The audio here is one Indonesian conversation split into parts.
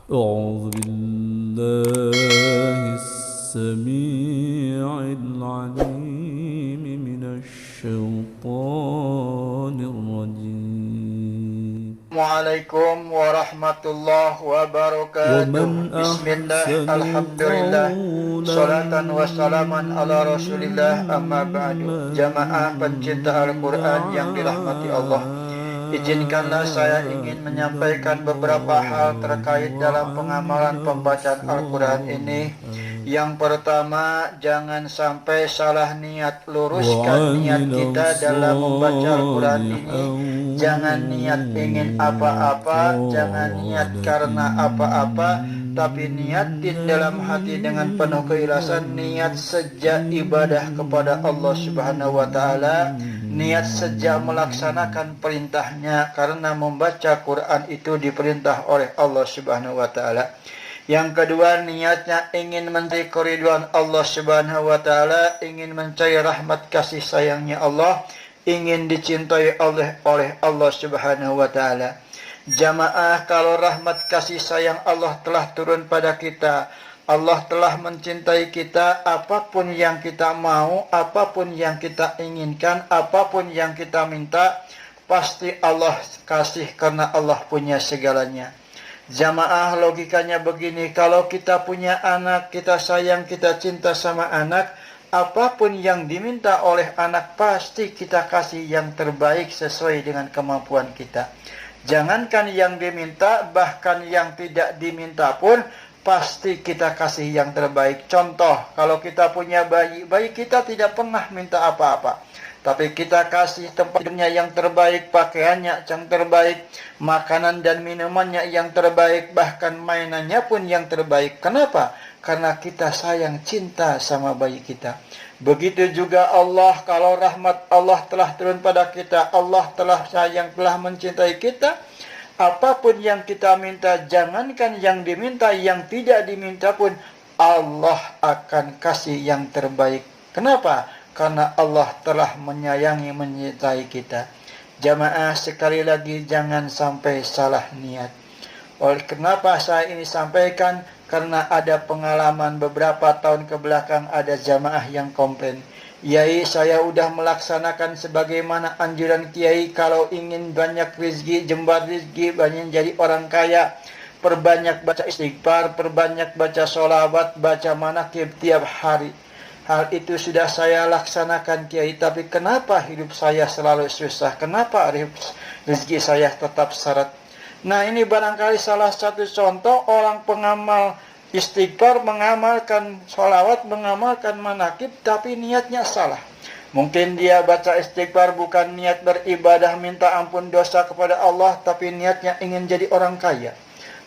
أعوذ بالله السميع العليم من الشيطان الرجيم. Assalamualaikum warahmatullahi wabarakatuh. ومن Bismillah, أحسن alhamdulillah, قولا salatan wassalaman ala rasulillah, amma ba'du. Jamaah pencinta Al-Quran yang dirahmati Allah, izinkanlah saya ingin menyampaikan beberapa hal terkait dalam pengamalan pembacaan Al-Quran ini. Yang pertama, jangan sampai salah niat. Luruskan niat kita dalam membaca Al-Quran ini. Jangan niat ingin apa-apa, jangan niat karena apa-apa, tapi niatin dalam hati dengan penuh keikhlasan. Niat sejak ibadah kepada Allah Subhanahu wa Ta'ala, niat sejak melaksanakan perintahnya, karena membaca Quran itu diperintah oleh Allah Subhanahu wa Ta'ala. Yang kedua, niatnya ingin mencari keridhaan Allah Subhanahu wa Ta'ala, ingin mencari rahmat kasih sayangnya Allah, ingin dicintai oleh Allah Subhanahu wa Ta'ala. Jamaah, kalau rahmat kasih sayang Allah telah turun pada kita, Allah telah mencintai kita, apapun yang kita mau, apapun yang kita inginkan, apapun yang kita minta, pasti Allah kasih karena Allah punya segalanya. Jamaah, logikanya begini, kalau kita punya anak, kita sayang, kita cinta sama anak, apapun yang diminta oleh anak pasti kita kasih yang terbaik sesuai dengan kemampuan kita. Jangankan yang diminta, bahkan yang tidak diminta pun pasti kita kasih yang terbaik. Contoh, kalau kita punya bayi, bayi kita tidak pernah minta apa-apa, tapi kita kasih tempatnya yang terbaik, pakaiannya yang terbaik, makanan dan minumannya yang terbaik, bahkan mainannya pun yang terbaik. Kenapa? Karena kita sayang, cinta sama bayi kita. Begitu juga Allah, kalau rahmat Allah telah turun pada kita, Allah telah sayang, telah mencintai kita, apapun yang kita minta, jangankan yang diminta, yang tidak diminta pun Allah akan kasih yang terbaik. Kenapa? Karena Allah telah menyayangi, mencintai kita. Jamaah, sekali lagi jangan sampai salah niat. Oleh kenapa saya ini sampaikan? Karena ada pengalaman beberapa tahun ke belakang, ada jamaah yang komplain, Yai, saya udah melaksanakan sebagaimana anjuran Kiai, kalau ingin banyak rezeki, jembat rezeki, banyak jadi orang kaya, perbanyak baca istighfar, perbanyak baca sholawat, baca manaqib tiap hari. Hal itu sudah saya laksanakan Kiai, tapi kenapa hidup saya selalu susah? Kenapa rezeki saya tetap syarat? Nah, ini barangkali salah satu contoh orang pengamal istighfar, mengamalkan sholawat, mengamalkan manaqib, tapi niatnya salah. Mungkin dia baca istighfar bukan niat beribadah, minta ampun dosa kepada Allah, tapi niatnya ingin jadi orang kaya.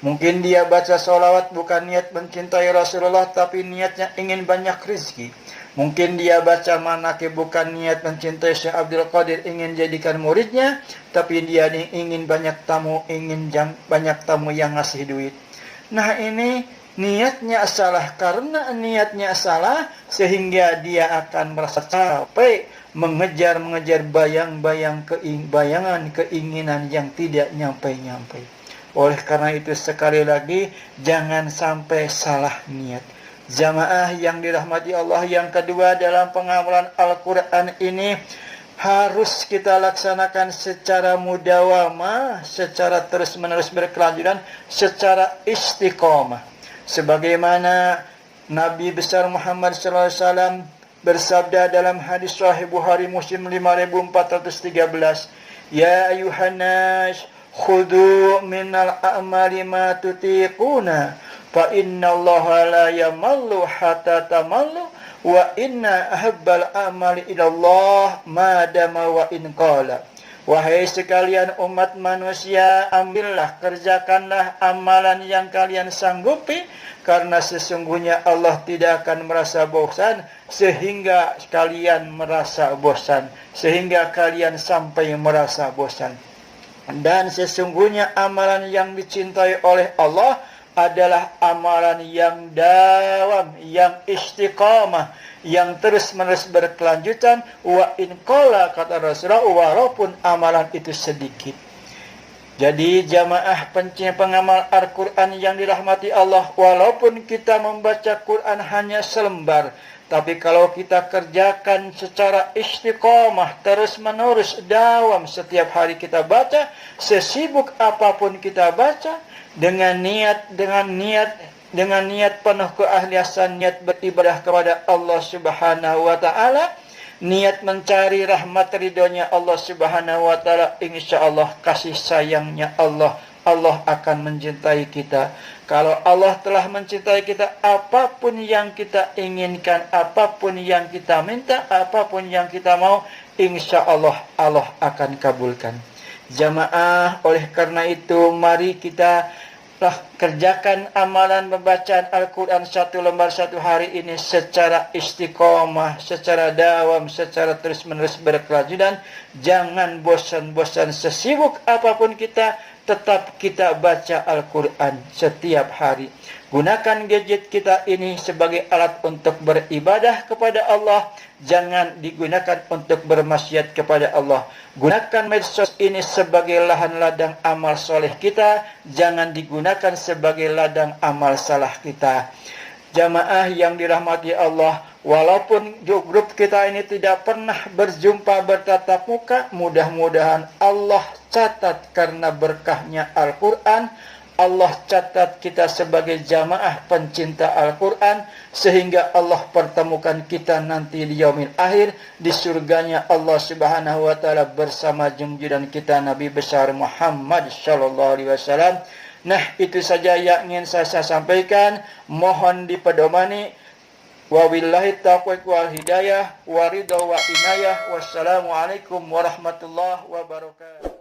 Mungkin dia baca sholawat bukan niat mencintai Rasulullah, tapi niatnya ingin banyak rezeki. Mungkin dia baca manaqib bukan niat mencintai Syekh Abdul Qadir, ingin jadikan muridnya, tapi dia ingin banyak tamu, ingin banyak tamu yang ngasih duit. Nah, ini niatnya salah. Karena niatnya salah, sehingga dia akan merasa capek mengejar bayang-bayang bayangan keinginan yang tidak nyampe-nyampe. Oleh karena itu, sekali lagi, jangan sampai salah niat. Jamaah yang dirahmati Allah, yang kedua dalam pengamalan Al-Quran ini harus kita laksanakan secara mudawamah, secara terus-menerus berkelanjutan, secara istiqomah. Sebagaimana Nabi besar Muhammad SAW bersabda dalam hadis Sahih Bukhari Muslim 5413, Ya ayuhan nas, khudu minal a'mali ma tutiquna, fa inna allaha la yamallu hatta tamallu, wa inna ahabbal amali ilallah ma dama wa in qala. Wahai sekalian umat manusia, ambillah, kerjakanlah amalan yang kalian sanggupi, karena sesungguhnya Allah tidak akan merasa bosan sehingga kalian merasa bosan, sehingga kalian sampai merasa bosan. Dan sesungguhnya amalan yang dicintai oleh Allah adalah amalan yang dawam, yang istiqamah, yang terus-menerus berkelanjutan. Wa in qala, kata Rasulullah, walaupun amalan itu sedikit. Jadi jamaah pengamal Al-Quran yang dirahmati Allah, walaupun kita membaca Quran hanya selembar, tapi kalau kita kerjakan secara istiqomah, terus menerus, dawam, setiap hari kita baca, sesibuk apapun kita baca, dengan niat penuh keikhlasan, niat beribadah kepada Allah Subhanahu wa taala, niat mencari rahmat ridhonya Allah Subhanahu wa taala, insyaallah kasih sayangnya Allah akan mencintai kita. Kalau Allah telah mencintai kita, apapun yang kita inginkan, apapun yang kita minta, apapun yang kita mau, insyaallah Allah akan kabulkan. Jamaah, oleh karena itu mari kita kerjakan amalan pembacaan Al-Quran satu lembar satu hari ini secara istiqomah, secara dawam, secara terus-menerus berkelanjutan. Jangan bosan-bosan, sesibuk apapun kita, tetap kita baca Al-Quran setiap hari. Gunakan gadget kita ini sebagai alat untuk beribadah kepada Allah. Jangan digunakan untuk bermaksiat kepada Allah. Gunakan medsos ini sebagai lahan ladang amal soleh kita. Jangan digunakan sebagai ladang amal salah kita. Jamaah yang dirahmati Allah, walaupun grup kita ini tidak pernah berjumpa bertatap muka, mudah-mudahan Allah catat karena berkahnya Al-Quran, Allah catat kita sebagai jamaah pencinta Al-Quran, sehingga Allah pertemukan kita nanti di yaumil akhir, di surganya Allah Subhanahu wa taala bersama junjungan kita Nabi besar Muhammad sallallahu alaihi wasallam. Nah, itu saja yang ingin saya sampaikan. Mohon dipedomani. Wabillahi taufiq wal hidayah, waridha wa inayah. Wassalamualaikum warahmatullahi wabarakatuh.